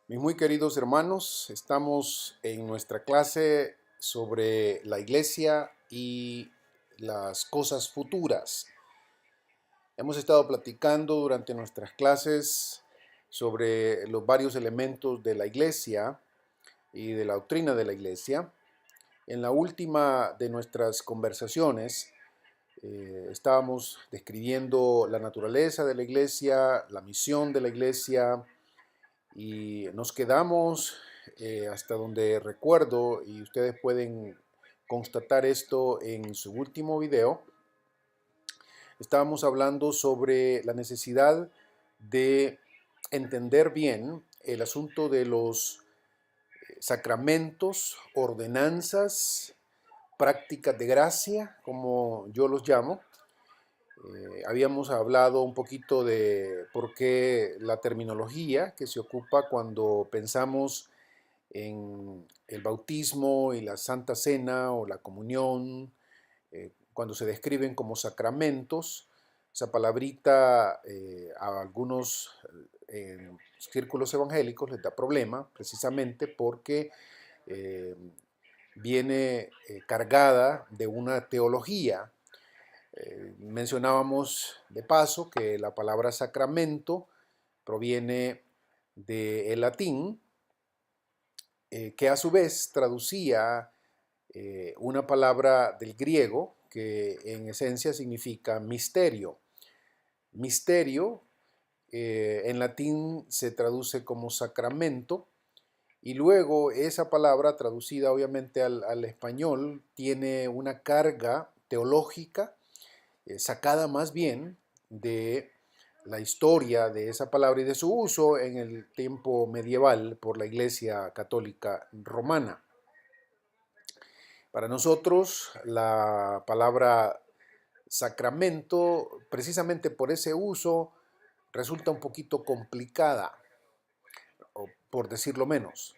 Mis muy queridos hermanos, estamos en nuestra clase sobre la iglesia y las cosas futuras. Hemos estado platicando durante nuestras clases sobre los varios elementos de la iglesia y de la doctrina de la iglesia. En la última de nuestras conversaciones estábamos describiendo la naturaleza de la iglesia, la misión de la iglesia, y nos quedamos hasta donde recuerdo, y ustedes pueden constatar esto en su último video. Estábamos hablando sobre la necesidad de entender bien el asunto de los sacramentos, ordenanzas, prácticas de gracia, como yo los llamo. Habíamos hablado un poquito de por qué la terminología que se ocupa cuando pensamos en el bautismo y la Santa Cena o la comunión, cuando se describen como sacramentos. Esa palabrita a algunos círculos evangélicos les da problema, precisamente porque eh, viene cargada de una teología. Mencionábamos de paso que la palabra sacramento proviene del latín, que a su vez traducía una palabra del griego que en esencia significa misterio. Misterio en latín se traduce como sacramento, y luego esa palabra traducida obviamente al español tiene una carga teológica sacada más bien de la historia de esa palabra y de su uso en el tiempo medieval por la Iglesia Católica Romana. Para nosotros, la palabra sacramento, precisamente por ese uso, resulta un poquito complicada, o por decirlo menos,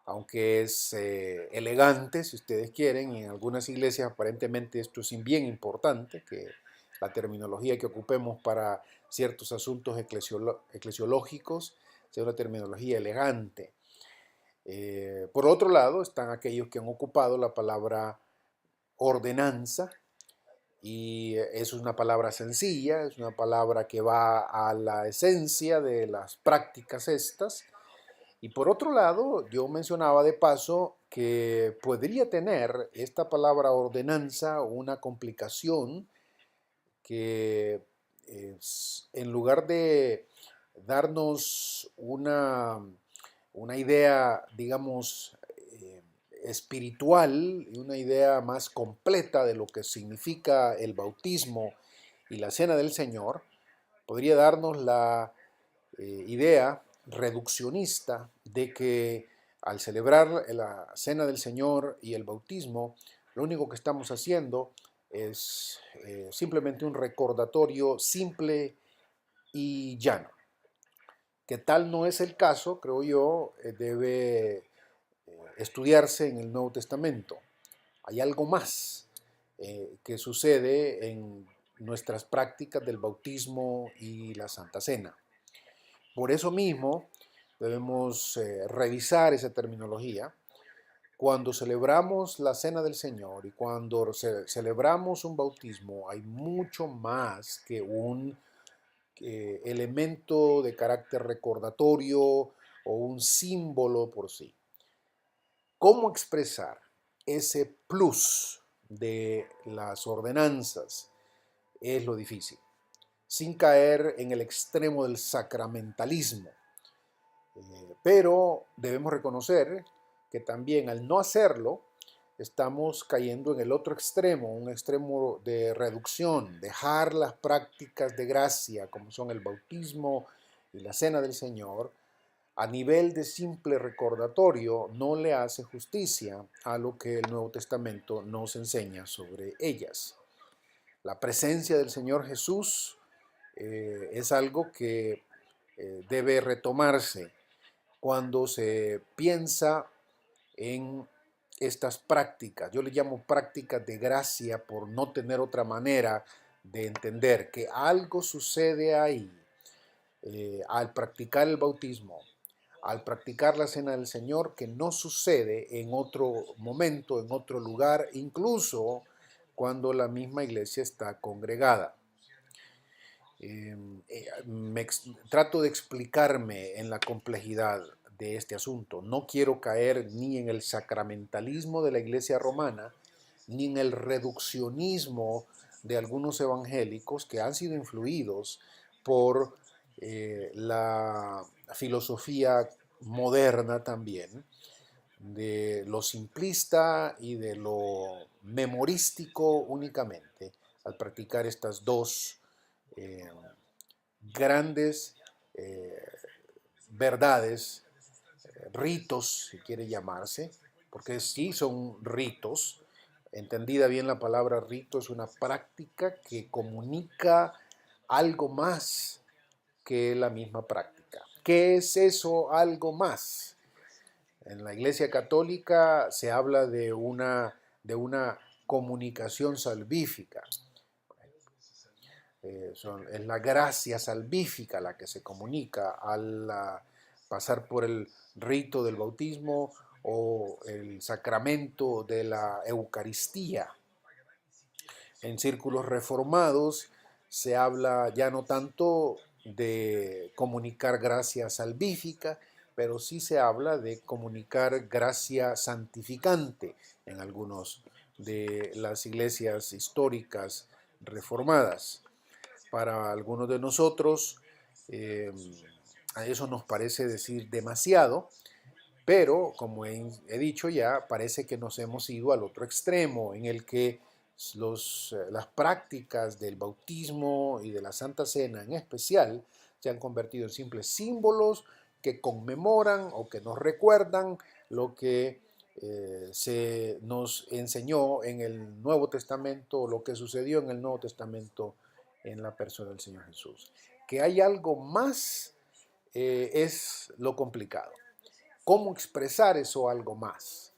aunque es elegante, si ustedes quieren, y en algunas iglesias aparentemente esto es bien importante, que la terminología que ocupemos para ciertos asuntos eclesiológicos sea una terminología elegante. Por otro lado, están aquellos que han ocupado la palabra ordenanza, y es una palabra sencilla, es una palabra que va a la esencia de las prácticas estas. Y por otro lado, yo mencionaba de paso que podría tener esta palabra ordenanza una complicación que en lugar de darnos una idea, digamos, espiritual y una idea más completa de lo que significa el bautismo y la cena del Señor, podría darnos la idea reduccionista de que al celebrar la cena del Señor y el bautismo, lo único que estamos haciendo es simplemente un recordatorio simple y llano. Que tal no es el caso, creo yo, debe estudiarse en el Nuevo Testamento. Hay algo más que sucede en nuestras prácticas del bautismo y la Santa Cena. Por eso mismo debemos revisar esa terminología. Cuando celebramos la Cena del Señor y cuando celebramos un bautismo, hay mucho más que un elemento de carácter recordatorio o un símbolo por sí. ¿Cómo expresar ese plus de las ordenanzas? Es lo difícil, sin caer en el extremo del sacramentalismo. Pero debemos reconocer que también al no hacerlo, estamos cayendo en el otro extremo, un extremo de reducción, dejar las prácticas de gracia, como son el bautismo y la cena del Señor, a nivel de simple recordatorio, no le hace justicia a lo que el Nuevo Testamento nos enseña sobre ellas. La presencia del Señor Jesús es algo que debe retomarse cuando se piensa en estas prácticas. Yo le llamo prácticas de gracia por no tener otra manera de entender que algo sucede ahí al practicar el bautismo, al practicar la cena del Señor que no sucede en otro momento, en otro lugar, incluso cuando la misma iglesia está congregada. Trato de explicarme en la complejidad de este asunto. No quiero caer ni en el sacramentalismo de la iglesia romana, ni en el reduccionismo de algunos evangélicos que han sido influidos por la filosofía moderna también, de lo simplista y de lo memorístico únicamente, al practicar estas dos eh, grandes eh, verdades, ritos, si quiere llamarse, porque sí son ritos. Entendida bien la palabra rito, es una práctica que comunica algo más que la misma práctica. ¿Qué es eso algo más? En la Iglesia Católica se habla de una comunicación salvífica. Es la gracia salvífica la que se comunica al pasar por el rito del bautismo o el sacramento de la Eucaristía. En círculos reformados se habla ya no tanto de comunicar gracia salvífica, pero sí se habla de comunicar gracia santificante en algunas de las iglesias históricas reformadas. Para algunos de nosotros, a eso nos parece decir demasiado, pero como he dicho ya, parece que nos hemos ido al otro extremo, en el que las prácticas del bautismo y de la Santa Cena en especial se han convertido en simples símbolos que conmemoran o que nos recuerdan lo que se nos enseñó en el Nuevo Testamento, o lo que sucedió en el Nuevo Testamento en la persona del Señor Jesús. Que hay algo más es lo complicado. ¿Cómo expresar eso algo más?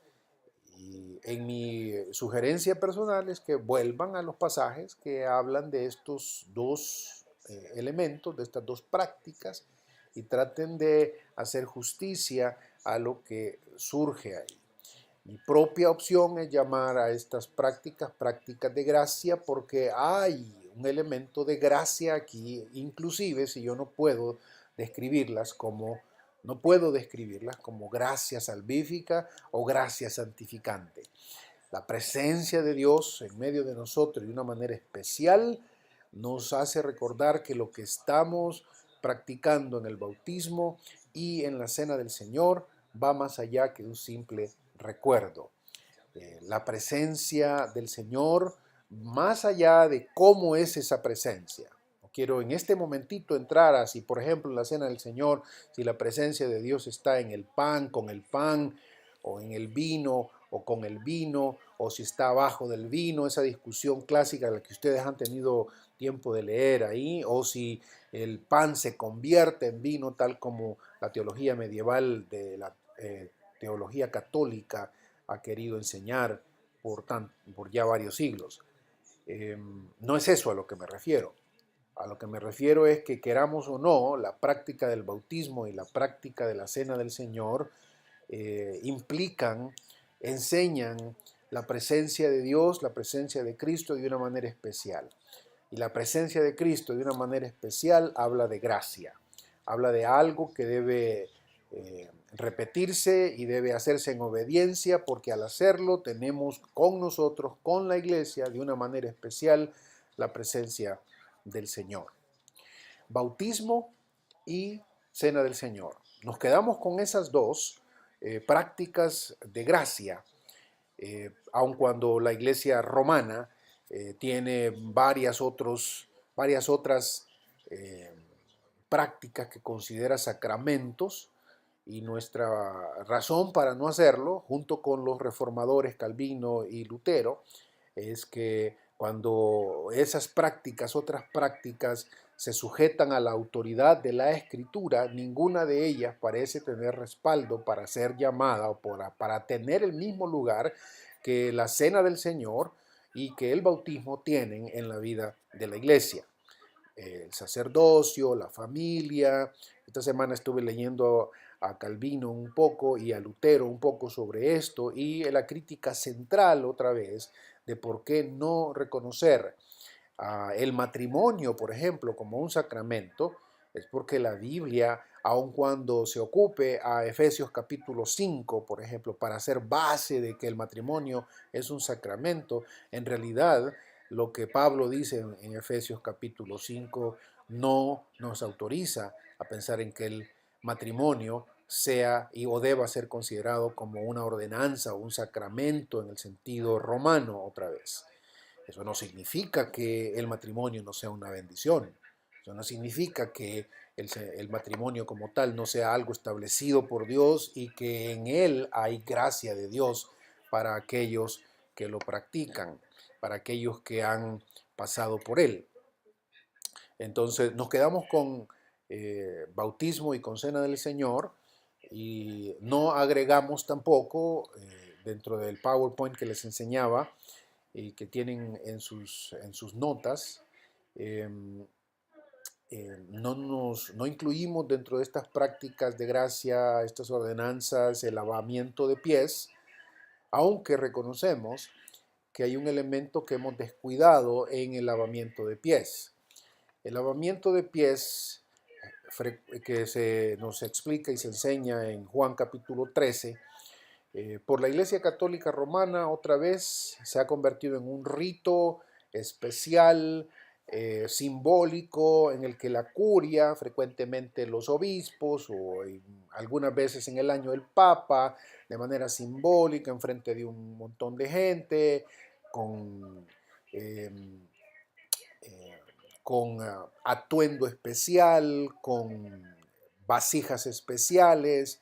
Y en mi sugerencia personal es que vuelvan a los pasajes que hablan de estos dos elementos, de estas dos prácticas, y traten de hacer justicia a lo que surge ahí. Mi propia opción es llamar a estas prácticas prácticas de gracia, porque hay un elemento de gracia aquí, inclusive si yo no puedo describirlas como gracia salvífica o gracia santificante. La presencia de Dios en medio de nosotros de una manera especial nos hace recordar que lo que estamos practicando en el bautismo y en la cena del Señor va más allá que un simple recuerdo. La presencia del Señor, más allá de cómo es esa presencia. No quiero en este momentito entrar a si, por ejemplo, en la cena del Señor, si la presencia de Dios está en el pan, con el pan, o en el vino, o con el vino, o si está abajo del vino, esa discusión clásica la que ustedes han tenido tiempo de leer ahí, o si el pan se convierte en vino, tal como la teología medieval de la teología católica ha querido enseñar por ya varios siglos. No es eso a lo que me refiero. A lo que me refiero es que, queramos o no, la práctica del bautismo y la práctica de la cena del Señor enseñan la presencia de Dios, la presencia de Cristo de una manera especial. Y la presencia de Cristo de una manera especial habla de gracia, habla de algo que debe repetirse y debe hacerse en obediencia, porque al hacerlo tenemos con nosotros, con la iglesia, de una manera especial, la presencia del Señor. Bautismo y cena del Señor. Nos quedamos con esas dos prácticas de gracia, aun cuando la iglesia romana tiene varias otras eh, prácticas que considera sacramentos, y nuestra razón para no hacerlo, junto con los reformadores Calvino y Lutero, es que cuando esas prácticas, otras prácticas, se sujetan a la autoridad de la Escritura, ninguna de ellas parece tener respaldo para ser llamada o para tener el mismo lugar que la cena del Señor y que el bautismo tienen en la vida de la iglesia. el sacerdocio, la familia. Esta semana estuve leyendo a Calvino un poco y a Lutero un poco sobre esto y la crítica central otra vez de por qué no reconocer el matrimonio, por ejemplo, como un sacramento, es porque la Biblia, aun cuando se ocupe a Efesios capítulo 5, por ejemplo, para hacer base de que el matrimonio es un sacramento, en realidad lo que Pablo dice en Efesios capítulo 5 no nos autoriza a pensar en que el matrimonio sea o deba ser considerado como una ordenanza o un sacramento en el sentido romano otra vez. Eso no significa que el matrimonio no sea una bendición. Eso no significa que el matrimonio como tal no sea algo establecido por Dios y que en él hay gracia de Dios para aquellos que lo practican, para aquellos que han pasado por él. Entonces nos quedamos con bautismo y con cena del Señor y no agregamos tampoco dentro del PowerPoint que les enseñaba y que tienen en sus notas, eh, no incluimos dentro de estas prácticas de gracia, estas ordenanzas, el lavamiento de pies, aunque reconocemos que hay un elemento que hemos descuidado en el lavamiento de pies. El lavamiento de pies que nos explica y se enseña en Juan capítulo 13, por la Iglesia Católica Romana otra vez se ha convertido en un rito especial, simbólico, en el que la curia, frecuentemente los obispos o algunas veces en el año el Papa, de manera simbólica, en frente de un montón de gente, con, eh, eh, con atuendo especial, con vasijas especiales,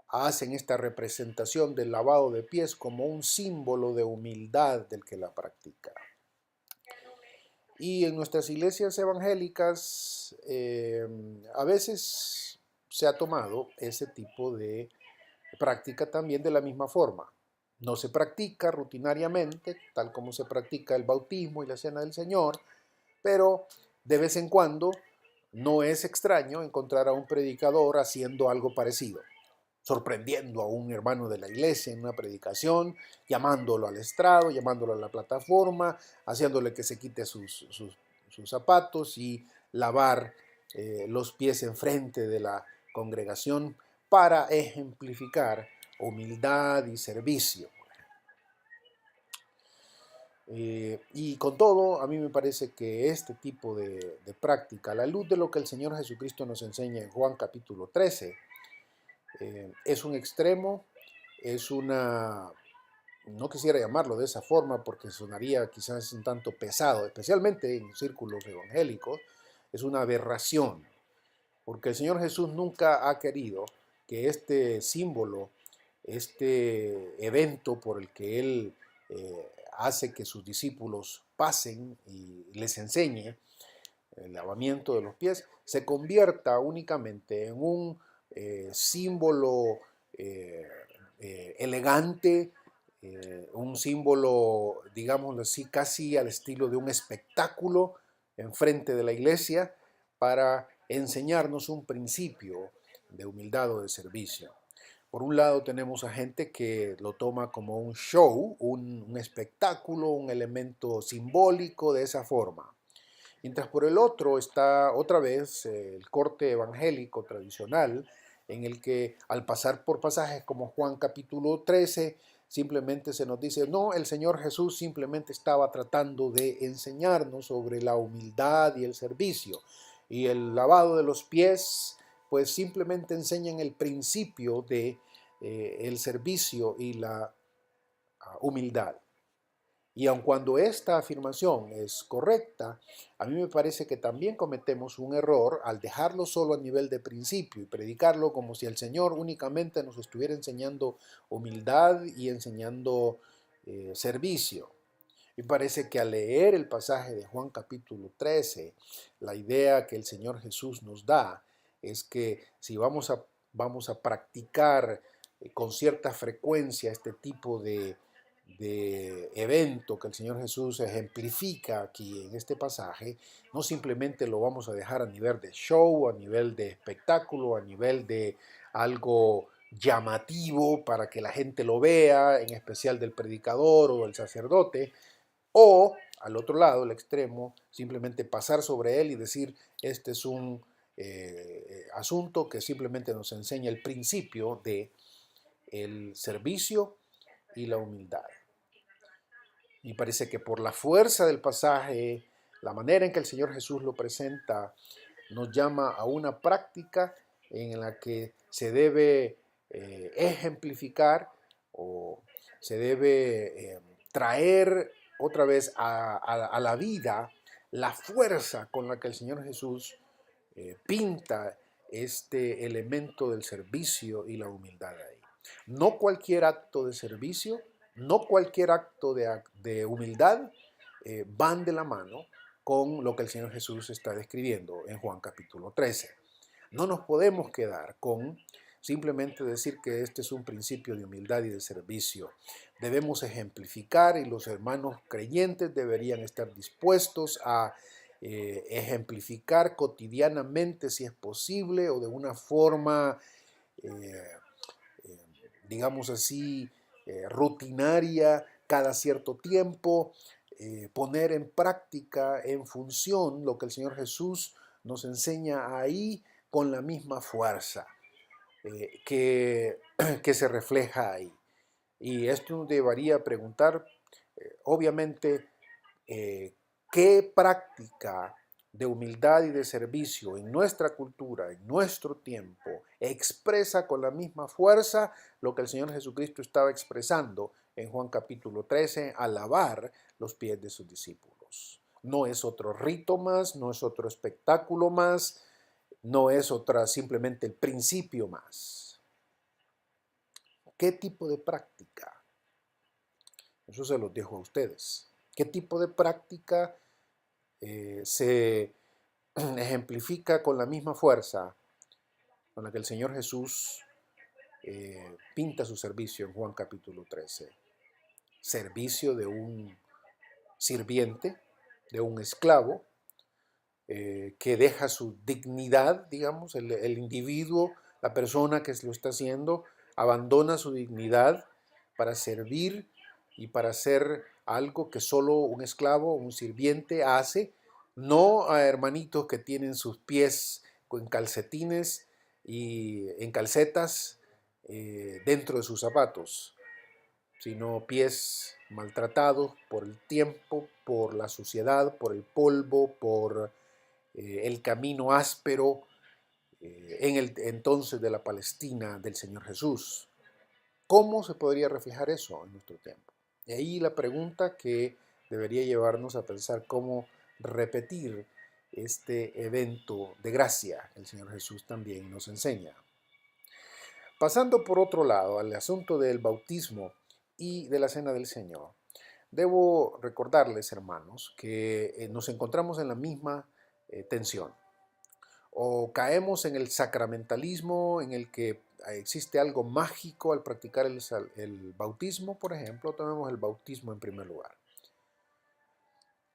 hacen esta representación del lavado de pies como un símbolo de humildad del que la practica. Y en nuestras iglesias evangélicas a veces se ha tomado ese tipo de práctica también de la misma forma. No se practica rutinariamente, tal como se practica el bautismo y la cena del Señor, pero de vez en cuando no es extraño encontrar a un predicador haciendo algo parecido, sorprendiendo a un hermano de la iglesia en una predicación, llamándolo al estrado, llamándolo a la plataforma, haciéndole que se quite sus zapatos y lavar los pies enfrente de la congregación para ejemplificar humildad y servicio. Y con todo, a mí me parece que este tipo de práctica, a la luz de lo que el Señor Jesucristo nos enseña en Juan capítulo 13, es un extremo, es una, no quisiera llamarlo de esa forma porque sonaría quizás un tanto pesado, especialmente en círculos evangélicos, es una aberración, porque el Señor Jesús nunca ha querido que este símbolo, este evento por el que Él hace que sus discípulos pasen y les enseñe el lavamiento de los pies, se convierta únicamente en un símbolo elegante, un símbolo, digámoslo así, casi al estilo de un espectáculo enfrente de la iglesia para enseñarnos un principio de humildad o de servicio. Por un lado tenemos a gente que lo toma como un show, un espectáculo, un elemento simbólico de esa forma. Mientras por el otro está otra vez el corte evangélico tradicional, en el que al pasar por pasajes como Juan capítulo 13, simplemente se nos dice, no, el Señor Jesús simplemente estaba tratando de enseñarnos sobre la humildad y el servicio. Y el lavado de los pies, pues simplemente enseñan el principio de el servicio y la humildad. Y aun cuando esta afirmación es correcta, a mí me parece que también cometemos un error al dejarlo solo a nivel de principio y predicarlo como si el Señor únicamente nos estuviera enseñando humildad y enseñando servicio. Me parece que al leer el pasaje de Juan capítulo 13, la idea que el Señor Jesús nos da es que si vamos a practicar con cierta frecuencia este tipo de evento que el Señor Jesús ejemplifica aquí en este pasaje, no simplemente lo vamos a dejar a nivel de show, a nivel de espectáculo, a nivel de algo llamativo para que la gente lo vea, en especial del predicador o del sacerdote, o al otro lado, el extremo, simplemente pasar sobre él y decir, este es un asunto que simplemente nos enseña el principio de el servicio y la humildad. Y parece que por la fuerza del pasaje, la manera en que el Señor Jesús lo presenta, nos llama a una práctica en la que se debe ejemplificar o se debe traer otra vez a la vida la fuerza con la que el Señor Jesús pinta este elemento del servicio y la humildad ahí. No cualquier acto de servicio, no cualquier acto de humildad van de la mano con lo que el Señor Jesús está describiendo en Juan capítulo 13. No nos podemos quedar con simplemente decir que este es un principio de humildad y de servicio. Debemos ejemplificar y los hermanos creyentes deberían estar dispuestos a ejemplificar cotidianamente si es posible o de una forma eh, digamos así, rutinaria cada cierto tiempo, poner en práctica, en función, lo que el Señor Jesús nos enseña ahí con la misma fuerza que, que se refleja ahí. Y esto nos llevaría a preguntar, obviamente, eh, qué práctica de humildad y de servicio en nuestra cultura, en nuestro tiempo, expresa con la misma fuerza lo que el Señor Jesucristo estaba expresando en Juan capítulo 13 al lavar los pies de sus discípulos. No es otro rito más, no es otro espectáculo más, no es otra simplemente el principio más. ¿Qué tipo de práctica? Eso se los dejo a ustedes. ¿Qué tipo de práctica se ejemplifica con la misma fuerza con la que el Señor Jesús pinta su servicio en Juan capítulo 13? Servicio de un sirviente, de un esclavo, que deja su dignidad, digamos, el individuo, la persona que lo está haciendo, abandona su dignidad para servir y para hacer algo que solo un esclavo, un sirviente hace, no a hermanitos que tienen sus pies en calcetines y en calcetas dentro de sus zapatos, sino pies maltratados por el tiempo, por la suciedad, por el polvo, por el camino áspero en el entonces de la Palestina del Señor Jesús. ¿Cómo se podría reflejar eso en nuestro tiempo? Y ahí la pregunta que debería llevarnos a pensar cómo repetir este evento de gracia que el Señor Jesús también nos enseña. Pasando por otro lado al asunto del bautismo y de la cena del Señor, debo recordarles, hermanos, que nos encontramos en la misma tensión. O caemos en el sacramentalismo en el que existe algo mágico al practicar el bautismo, por ejemplo, tomemos el bautismo en primer lugar.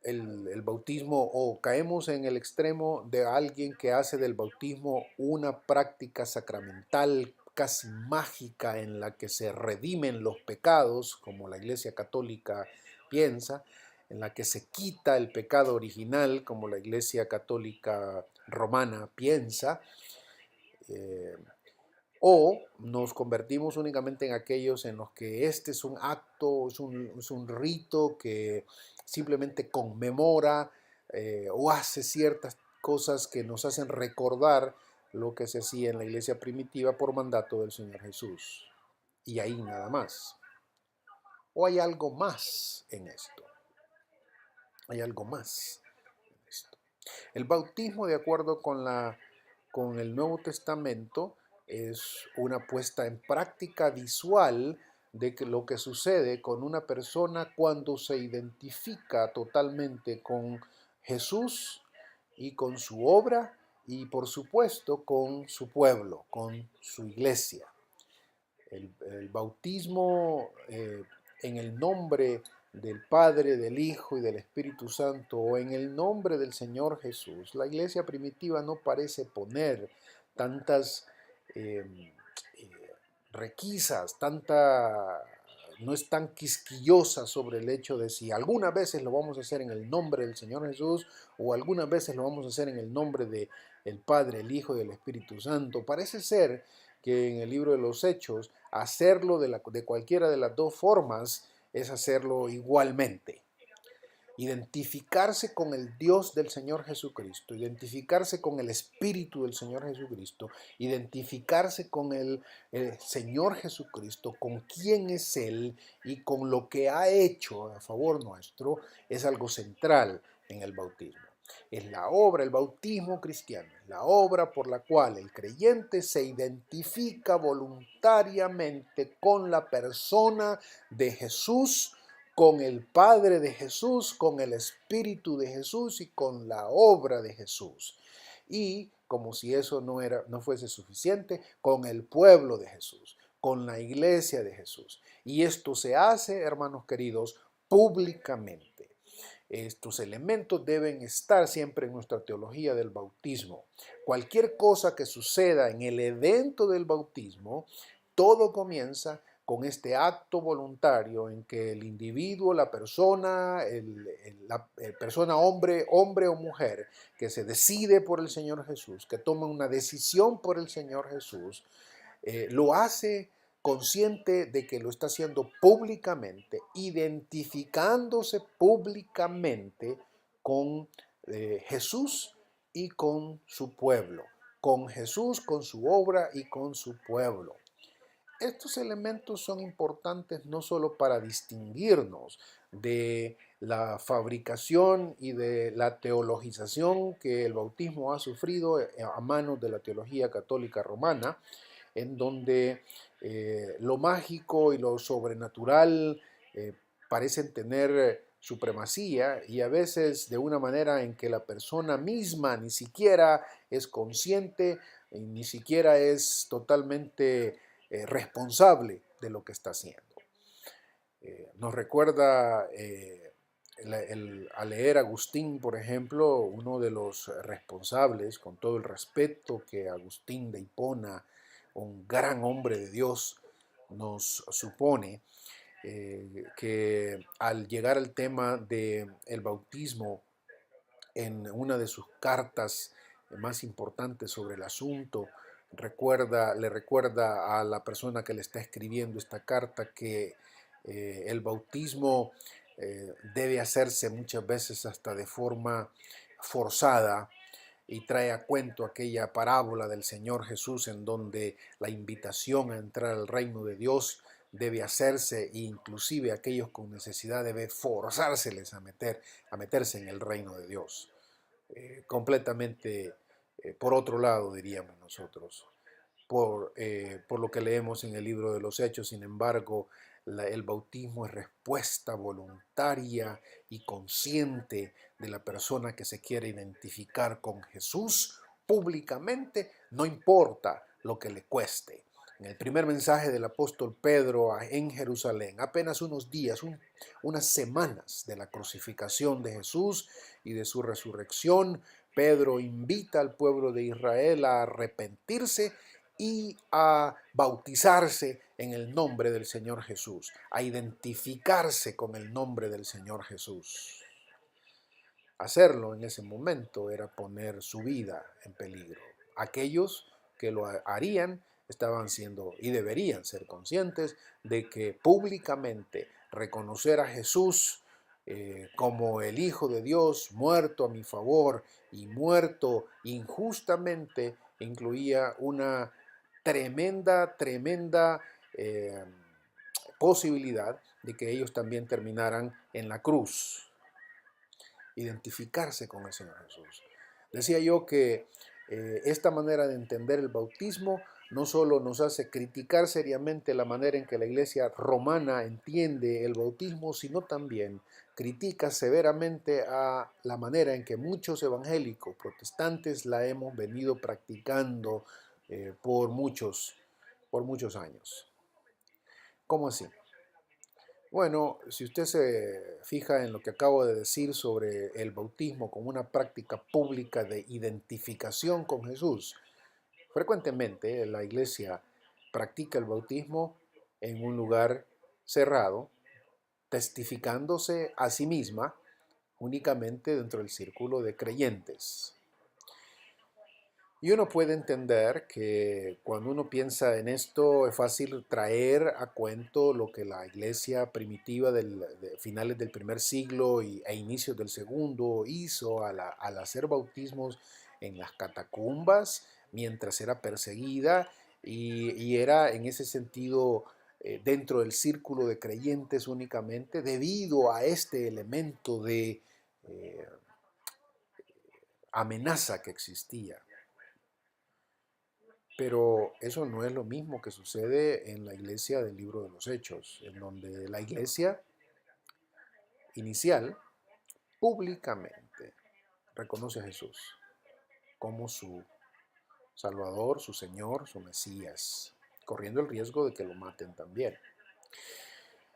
El bautismo, o caemos en el extremo de alguien que hace del bautismo una práctica sacramental casi mágica en la que se redimen los pecados, como la Iglesia Católica piensa, en la que se quita el pecado original, como la Iglesia Católica Romana piensa, eh, o nos convertimos únicamente en aquellos en los que este es un acto, es un rito que simplemente conmemora o hace ciertas cosas que nos hacen recordar lo que se hacía en la iglesia primitiva por mandato del Señor Jesús. Y ahí nada más. ¿O hay algo más en esto? Hay algo más en esto. El bautismo, de acuerdo con el Nuevo Testamento, es una puesta en práctica visual de lo que sucede con una persona cuando se identifica totalmente con Jesús y con su obra y por supuesto con su pueblo, con su iglesia. El bautismo en el nombre del Padre, del Hijo y del Espíritu Santo, o en el nombre del Señor Jesús, la iglesia primitiva no parece poner tantas eh, eh, requisas, no es tan quisquillosa sobre el hecho de si algunas veces lo vamos a hacer en el nombre del Señor Jesús o algunas veces lo vamos a hacer en el nombre de el Padre, el Hijo y el Espíritu Santo. Parece ser que en el libro de los Hechos hacerlo de cualquiera de las dos formas es hacerlo igualmente. Identificarse con el Dios del Señor Jesucristo, identificarse con el Espíritu del Señor Jesucristo, identificarse con el Señor Jesucristo, con quién es Él y con lo que ha hecho a favor nuestro, es algo central en el bautismo. Es la obra, el bautismo cristiano, es la obra por la cual el creyente se identifica voluntariamente con la persona de Jesús, con el Padre de Jesús, con el Espíritu de Jesús y con la obra de Jesús. Y como si eso no fuese suficiente, con el pueblo de Jesús, con la iglesia de Jesús. Y esto se hace, hermanos queridos, públicamente. Estos elementos deben estar siempre en nuestra teología del bautismo. Cualquier cosa que suceda en el evento del bautismo, todo comienza con este acto voluntario en que el individuo, la persona, la persona hombre o mujer, que se decide por el Señor Jesús, que toma una decisión por el Señor Jesús, lo hace consciente de que lo está haciendo públicamente, identificándose públicamente con Jesús y con su pueblo, con Jesús, con su obra y con su pueblo. Estos elementos son importantes no solo para distinguirnos de la fabricación y de la teologización que el bautismo ha sufrido a manos de la teología católica romana, en donde lo mágico y lo sobrenatural parecen tener supremacía y a veces de una manera en que la persona misma ni siquiera es consciente, ni siquiera es totalmente responsable de lo que está haciendo. Nos recuerda al leer Agustín, por ejemplo, uno de los responsables, con todo el respeto que Agustín de Hipona, un gran hombre de Dios, nos supone, que al llegar al tema del bautismo en una de sus cartas más importantes sobre el asunto, le recuerda a la persona que le está escribiendo esta carta que el bautismo debe hacerse muchas veces hasta de forma forzada, y trae a cuento aquella parábola del Señor Jesús en donde la invitación a entrar al reino de Dios debe hacerse e inclusive aquellos con necesidad debe forzárseles a meterse en el reino de Dios. Completamente por otro lado, diríamos nosotros, por lo que leemos en el libro de los Hechos. Sin embargo, el bautismo es respuesta voluntaria y consciente de la persona que se quiere identificar con Jesús públicamente, no importa lo que le cueste. En el primer mensaje del apóstol Pedro en Jerusalén, apenas unos días, unas semanas de la crucificación de Jesús y de su resurrección, Pedro invita al pueblo de Israel a arrepentirse y a bautizarse en el nombre del Señor Jesús, a identificarse con el nombre del Señor Jesús. Hacerlo en ese momento era poner su vida en peligro. Aquellos que lo harían estaban siendo y deberían ser conscientes de que públicamente reconocer a Jesús como el Hijo de Dios, muerto a mi favor y muerto injustamente, incluía una tremenda posibilidad de que ellos también terminaran en la cruz. Identificarse con el Señor Jesús. Decía yo que esta manera de entender el bautismo no solo nos hace criticar seriamente la manera en que la iglesia romana entiende el bautismo, sino también critica severamente a la manera en que muchos evangélicos protestantes la hemos venido practicando por muchos años. ¿Cómo así? Bueno, si usted se fija en lo que acabo de decir sobre el bautismo como una práctica pública de identificación con Jesús, frecuentemente la iglesia practica el bautismo en un lugar cerrado, testificándose a sí misma únicamente dentro del círculo de creyentes. Y uno puede entender que cuando uno piensa en esto es fácil traer a cuento lo que la iglesia primitiva de finales del primer siglo e inicios del segundo hizo al hacer bautismos en las catacumbas mientras era perseguida y era en ese sentido dentro del círculo de creyentes únicamente debido a este elemento de eh, amenaza que existía. Pero eso no es lo mismo que sucede en la iglesia del libro de los Hechos, en donde la iglesia inicial públicamente reconoce a Jesús como su Salvador, su Señor, su Mesías, corriendo el riesgo de que lo maten también.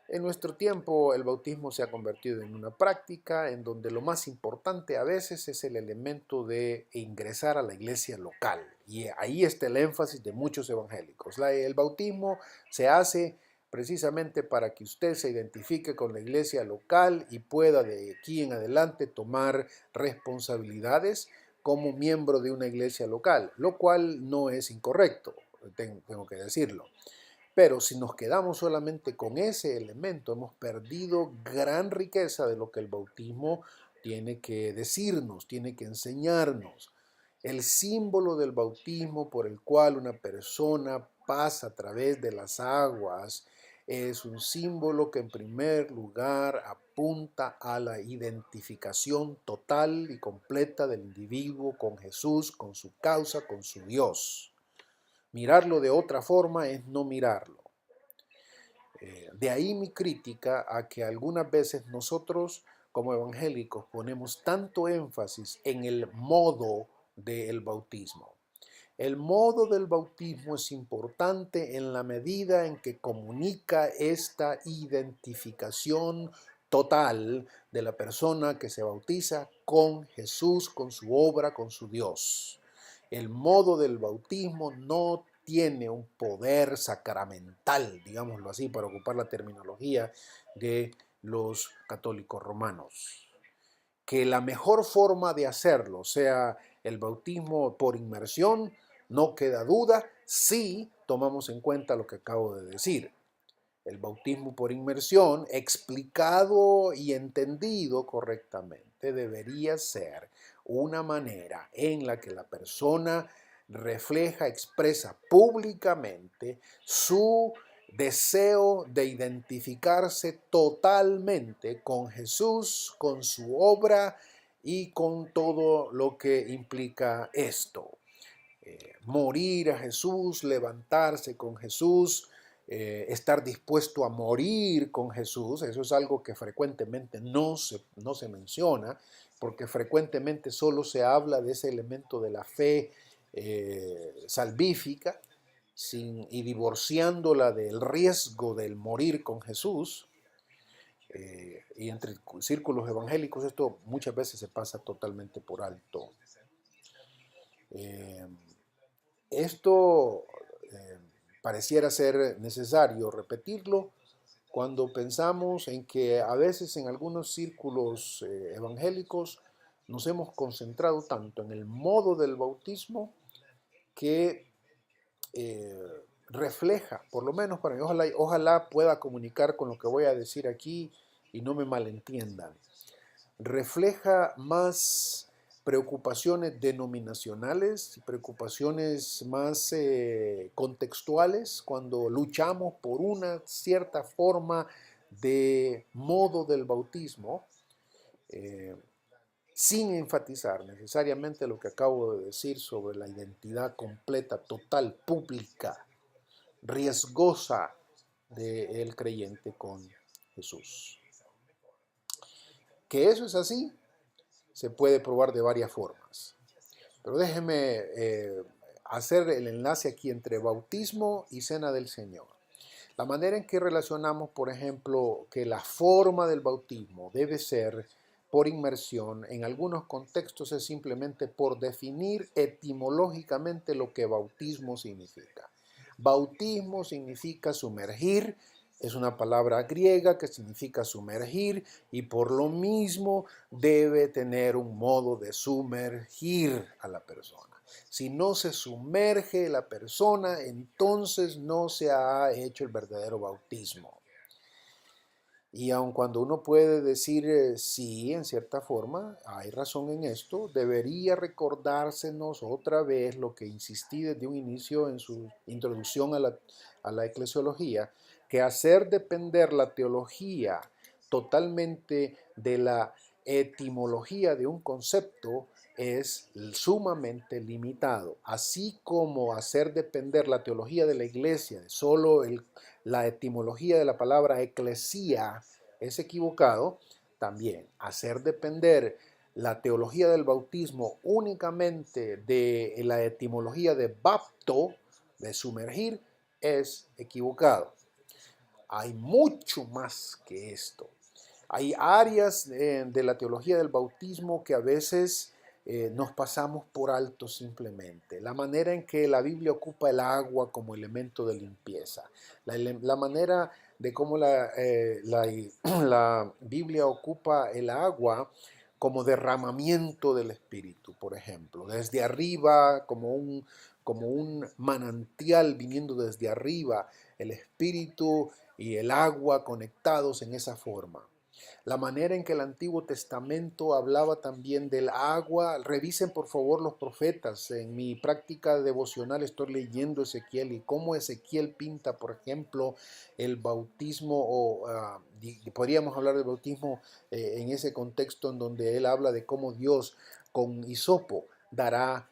En nuestro tiempo el bautismo se ha convertido en una práctica en donde lo más importante a veces es el elemento de ingresar a la iglesia local. Y ahí está el énfasis de muchos evangélicos. El bautismo se hace precisamente para que usted se identifique con la iglesia local y pueda de aquí en adelante tomar responsabilidades como miembro de una iglesia local, lo cual no es incorrecto, tengo que decirlo. Pero si nos quedamos solamente con ese elemento, hemos perdido gran riqueza de lo que el bautismo tiene que decirnos, tiene que enseñarnos. El símbolo del bautismo por el cual una persona pasa a través de las aguas es un símbolo que en primer lugar apunta a la identificación total y completa del individuo con Jesús, con su causa, con su Dios. Mirarlo de otra forma es no mirarlo. De ahí mi crítica a que algunas veces nosotros como evangélicos ponemos tanto énfasis en el modo del bautismo. El modo del bautismo es importante en la medida en que comunica esta identificación total de la persona que se bautiza con Jesús, con su obra, con su Dios. El modo del bautismo no tiene un poder sacramental, digámoslo así, para ocupar la terminología de los católicos romanos. Que la mejor forma de hacerlo sea el bautismo por inmersión, no queda duda si tomamos en cuenta lo que acabo de decir. El bautismo por inmersión, explicado y entendido correctamente, debería ser una manera en la que la persona refleja, expresa públicamente su deseo de identificarse totalmente con Jesús, con su obra y con todo lo que implica esto. Morir a Jesús, levantarse con Jesús, estar dispuesto a morir con Jesús. Eso es algo que frecuentemente no se menciona, porque frecuentemente solo se habla de ese elemento de la fe salvífica y divorciándola del riesgo del morir con Jesús. Y entre círculos evangélicos esto muchas veces se pasa totalmente por alto. Eh, Esto pareciera ser necesario repetirlo cuando pensamos en que a veces en algunos círculos evangélicos nos hemos concentrado tanto en el modo del bautismo que eh, refleja, por lo menos para mí, ojalá pueda comunicar con lo que voy a decir aquí y no me malentiendan, refleja más preocupaciones denominacionales, preocupaciones más contextuales, cuando luchamos por una cierta forma de modo del bautismo, eh, sin enfatizar necesariamente lo que acabo de decir sobre la identidad completa, total, pública, riesgosa del creyente con Jesús. Que eso es así, se puede probar de varias formas. Pero déjeme hacer el enlace aquí entre bautismo y cena del Señor. La manera en que relacionamos, por ejemplo, que la forma del bautismo debe ser por inmersión, en algunos contextos es simplemente por definir etimológicamente lo que bautismo significa. Bautismo significa sumergir, es una palabra griega que significa sumergir y por lo mismo debe tener un modo de sumergir a la persona. Si no se sumerge la persona, entonces no se ha hecho el verdadero bautismo. Y aun cuando uno puede decir sí, en cierta forma, hay razón en esto, debería recordársenos otra vez lo que insistí desde un inicio en su introducción a la eclesiología, que hacer depender la teología totalmente de la etimología de un concepto es sumamente limitado, así como hacer depender la teología de la iglesia de solo la etimología de la palabra eclesía es equivocado. También hacer depender la teología del bautismo únicamente de la etimología de bapto, de sumergir, es equivocado. Hay mucho más que esto. Hay áreas de la teología del bautismo que a veces nos pasamos por alto simplemente. La manera en que la Biblia ocupa el agua como elemento de limpieza. La manera de cómo la Biblia ocupa el agua como derramamiento del Espíritu, por ejemplo. Desde arriba, como un manantial viniendo desde arriba, el Espíritu y el agua conectados en esa forma. La manera en que el Antiguo Testamento hablaba también del agua. Revisen por favor los profetas. En mi práctica devocional estoy leyendo Ezequiel y cómo Ezequiel pinta, por ejemplo, el bautismo, o podríamos hablar del bautismo en ese contexto en donde él habla de cómo Dios con hisopo dará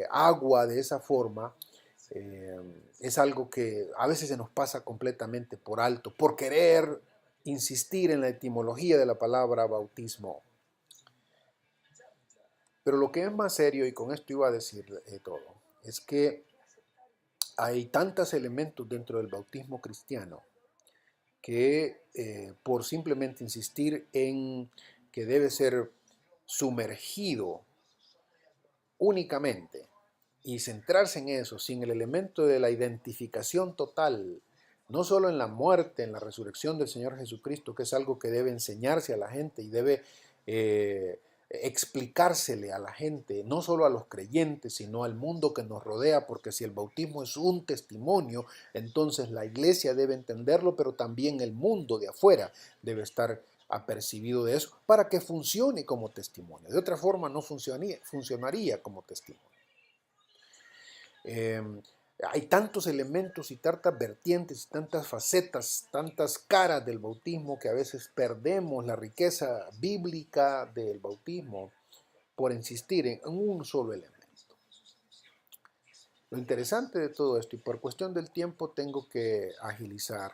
agua de esa forma. Eh, es algo que a veces se nos pasa completamente por alto, por querer insistir en la etimología de la palabra bautismo. Pero lo que es más serio, y con esto iba a decir todo, es que hay tantos elementos dentro del bautismo cristiano que por simplemente insistir en que debe ser sumergido únicamente y centrarse en eso, sin el elemento de la identificación total, no solo en la muerte, en la resurrección del Señor Jesucristo, que es algo que debe enseñarse a la gente y debe explicársele a la gente, no solo a los creyentes, sino al mundo que nos rodea, porque si el bautismo es un testimonio, entonces la iglesia debe entenderlo, pero también el mundo de afuera debe estar apercibido de eso para que funcione como testimonio. De otra forma no funcionaría como testimonio. Eh, Hay tantos elementos y tantas vertientes y tantas facetas, tantas caras del bautismo que a veces perdemos la riqueza bíblica del bautismo por insistir en un solo elemento. Lo interesante de todo esto, y por cuestión del tiempo tengo que agilizar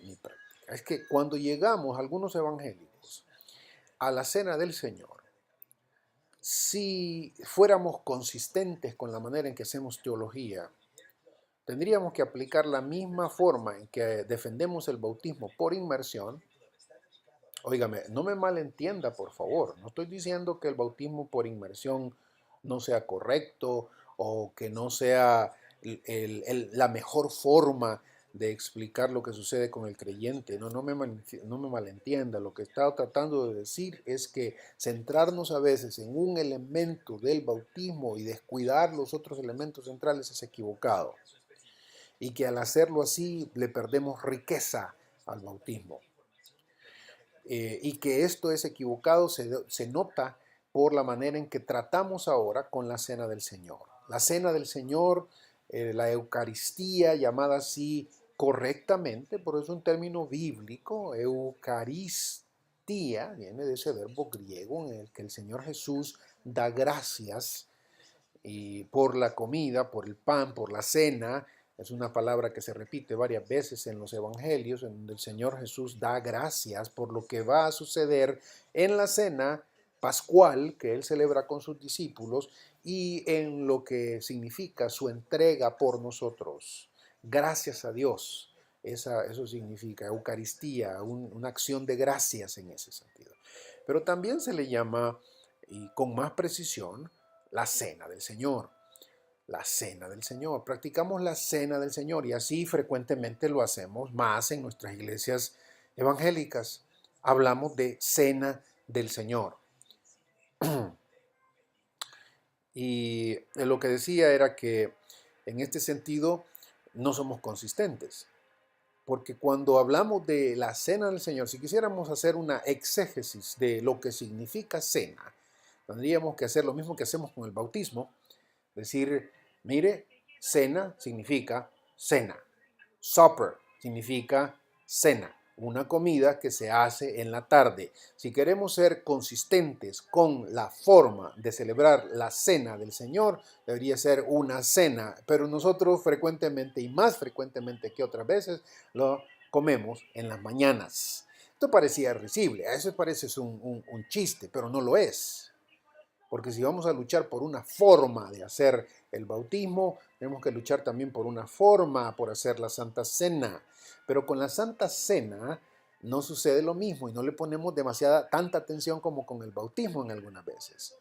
mi práctica, es que cuando llegamos algunos evangélicos a la cena del Señor, si fuéramos consistentes con la manera en que hacemos teología, tendríamos que aplicar la misma forma en que defendemos el bautismo por inmersión. Óigame, no me malentienda, por favor. No estoy diciendo que el bautismo por inmersión no sea correcto o que no sea la mejor forma de explicar lo que sucede con el creyente. No, no me malentienda. Lo que he estado tratando de decir es que centrarnos a veces en un elemento del bautismo y descuidar los otros elementos centrales es equivocado. Y que al hacerlo así le perdemos riqueza al bautismo. Y que esto es equivocado se nota por la manera en que tratamos ahora con la Cena del Señor. La Cena del Señor, la Eucaristía, llamada así correctamente, por eso es un término bíblico, Eucaristía, viene de ese verbo griego en el que el Señor Jesús da gracias y por la comida, por el pan, por la cena. Es una palabra que se repite varias veces en los evangelios, en donde el Señor Jesús da gracias por lo que va a suceder en la cena pascual que él celebra con sus discípulos y en lo que significa su entrega por nosotros. gracias a Dios. Eso significa Eucaristía, una acción de gracias en ese sentido. Pero también se le llama, y con más precisión, la cena del Señor. La cena del Señor. Practicamos la cena del Señor y así frecuentemente lo hacemos más en nuestras iglesias evangélicas. Hablamos de cena del Señor. Y lo que decía era que en este sentido no somos consistentes. Porque cuando hablamos de la cena del Señor, si quisiéramos hacer una exégesis de lo que significa cena, tendríamos que hacer lo mismo que hacemos con el bautismo, decir, mire, cena significa cena, supper significa cena, una comida que se hace en la tarde. Si queremos ser consistentes con la forma de celebrar la cena del Señor, debería ser una cena, pero nosotros frecuentemente y más frecuentemente que otras veces lo comemos en las mañanas. Esto parecía risible, a eso parece un chiste, pero no lo es. Porque si vamos a luchar por una forma de hacer el bautismo, tenemos que luchar también por una forma, por hacer la Santa Cena. Pero con la Santa Cena no sucede lo mismo y no le ponemos tanta atención como con el bautismo en algunas veces.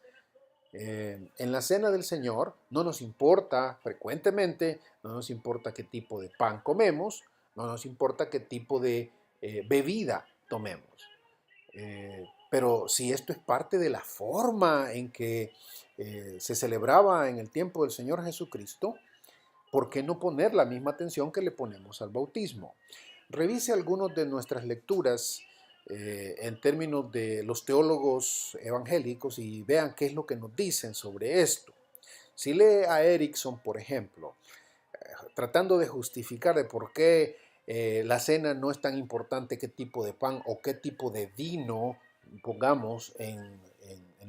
En la Cena del Señor no nos importa frecuentemente, no nos importa qué tipo de pan comemos, no nos importa qué tipo de bebida tomemos. Pero si esto es parte de la forma en que se celebraba en el tiempo del Señor Jesucristo, ¿por qué no poner la misma atención que le ponemos al bautismo? Revise algunas de nuestras lecturas en términos de los teólogos evangélicos y vean qué es lo que nos dicen sobre esto. Si lee a Erickson, por ejemplo, tratando de justificar de por qué la cena no es tan importante qué tipo de pan o qué tipo de vino pongamos en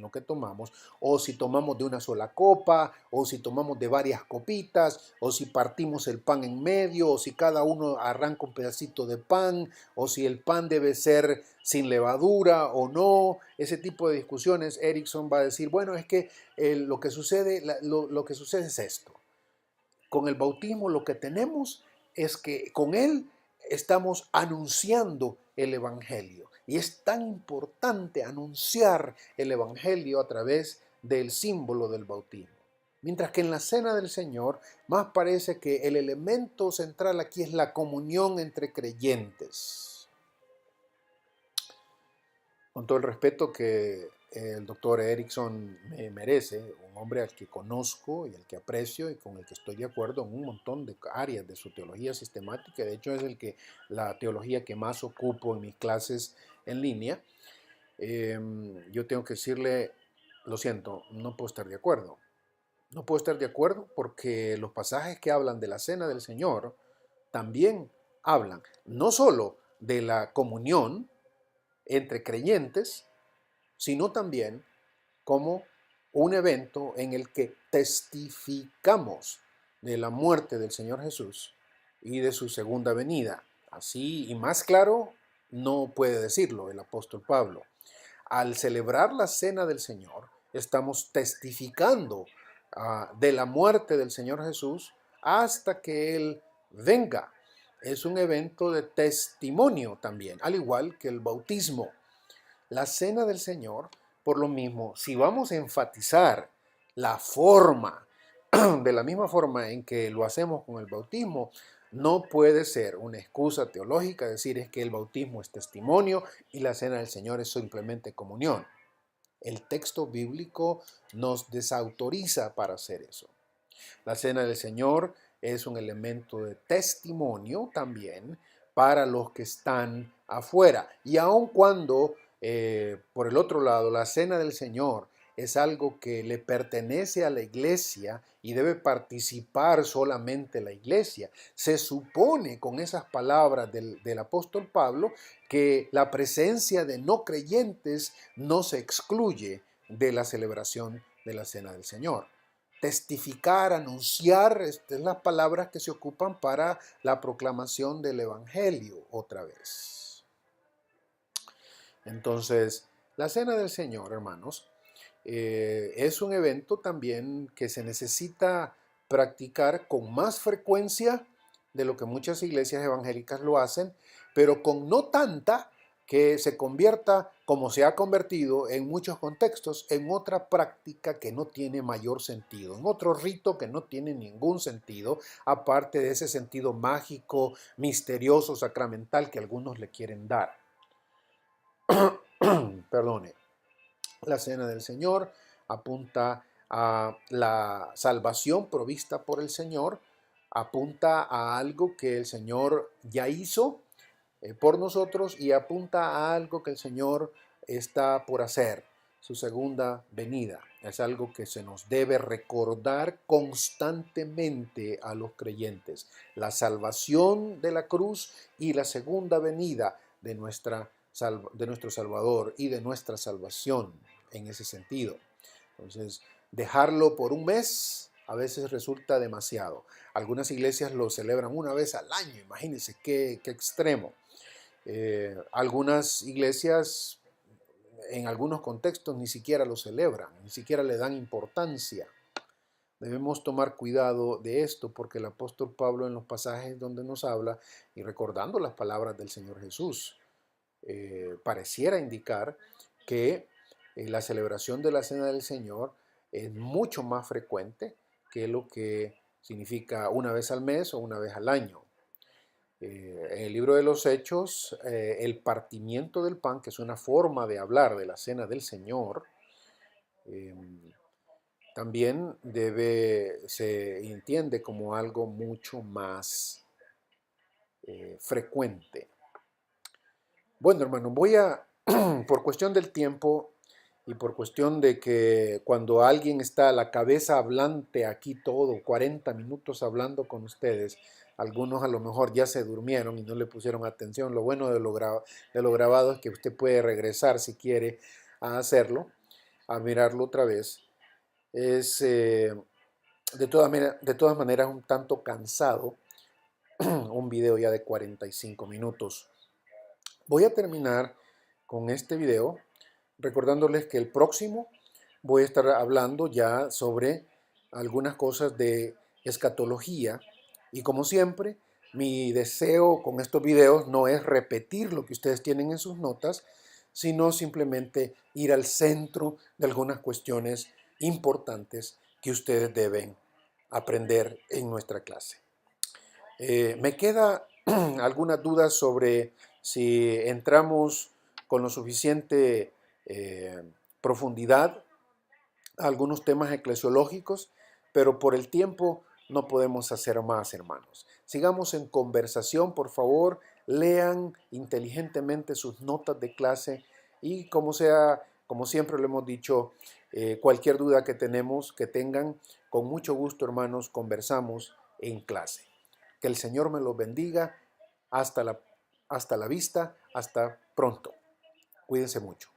lo que tomamos, o si tomamos de una sola copa, o si tomamos de varias copitas, o si partimos el pan en medio, o si cada uno arranca un pedacito de pan, o si el pan debe ser sin levadura o no, ese tipo de discusiones. Erickson va a decir, bueno, es que lo que sucede es esto. Con el bautismo lo que tenemos es que con él estamos anunciando el Evangelio. Y es tan importante anunciar el Evangelio a través del símbolo del bautismo. Mientras que en la cena del Señor más parece que el elemento central aquí es la comunión entre creyentes. Con todo el respeto que el doctor Erickson me merece, un hombre al que conozco y al que aprecio y con el que estoy de acuerdo en un montón de áreas de su teología sistemática. De hecho, es la teología que más ocupo en mis clases en línea. Yo tengo que decirle, lo siento, no puedo estar de acuerdo. No puedo estar de acuerdo porque los pasajes que hablan de la cena del Señor también hablan no solo de la comunión entre creyentes, sino también como un evento en el que testificamos de la muerte del Señor Jesús y de su segunda venida. Así y más claro no puede decirlo el apóstol Pablo. Al celebrar la cena del Señor, estamos testificando de la muerte del Señor Jesús hasta que Él venga. Es un evento de testimonio también, al igual que el bautismo. La cena del Señor, por lo mismo, si vamos a enfatizar la forma, de la misma forma en que lo hacemos con el bautismo, no puede ser una excusa teológica decir es que el bautismo es testimonio y la cena del Señor es simplemente comunión. El texto bíblico nos desautoriza para hacer eso. La cena del Señor es un elemento de testimonio también para los que están afuera. Y aun cuando, por el otro lado, la cena del Señor es algo que le pertenece a la iglesia y debe participar solamente la iglesia, se supone con esas palabras del apóstol Pablo que la presencia de no creyentes no se excluye de la celebración de la cena del Señor. Testificar, anunciar, estas son las palabras que se ocupan para la proclamación del Evangelio otra vez. Entonces, la Cena del Señor, hermanos, es un evento también que se necesita practicar con más frecuencia de lo que muchas iglesias evangélicas lo hacen, pero con no tanta que se convierta, como se ha convertido en muchos contextos, en otra práctica que no tiene mayor sentido, en otro rito que no tiene ningún sentido, aparte de ese sentido mágico, misterioso, sacramental que algunos le quieren dar. Perdone. La cena del Señor apunta a la salvación provista por el Señor, apunta a algo que el Señor ya hizo por nosotros y apunta a algo que el Señor está por hacer, su segunda venida. Es algo que se nos debe recordar constantemente a los creyentes. La salvación de la cruz y la segunda venida de nuestro Salvador y de nuestra salvación en ese sentido. Entonces, dejarlo por un mes a veces resulta demasiado. Algunas iglesias lo celebran una vez al año, imagínense qué extremo. Algunas iglesias en algunos contextos ni siquiera lo celebran, ni siquiera le dan importancia. Debemos tomar cuidado de esto porque el apóstol Pablo en los pasajes donde nos habla y recordando las palabras del Señor Jesús, pareciera indicar que la celebración de la Cena del Señor es mucho más frecuente que lo que significa una vez al mes o una vez al año. En el libro de los Hechos, el partimiento del pan, que es una forma de hablar de la Cena del Señor, también se entiende como algo mucho más frecuente. Bueno, hermano, por cuestión del tiempo y por cuestión de que cuando alguien está a la cabeza hablante aquí todo, 40 minutos hablando con ustedes, algunos a lo mejor ya se durmieron y no le pusieron atención. Lo bueno de lo grabado es que usted puede regresar si quiere a hacerlo, a mirarlo otra vez. Es de todas maneras un tanto cansado un video ya de 45 minutos. Voy a terminar con este video recordándoles que el próximo voy a estar hablando ya sobre algunas cosas de escatología y como siempre mi deseo con estos videos no es repetir lo que ustedes tienen en sus notas, sino simplemente ir al centro de algunas cuestiones importantes que ustedes deben aprender en nuestra clase. Me queda algunas dudas sobre si entramos con lo suficiente profundidad a algunos temas eclesiológicos, pero por el tiempo no podemos hacer más, hermanos. Sigamos en conversación, por favor, lean inteligentemente sus notas de clase y como siempre lo hemos dicho, cualquier duda que tengan, con mucho gusto, hermanos, conversamos en clase. Que el Señor me los bendiga. Hasta la vista. Hasta pronto. Cuídense mucho.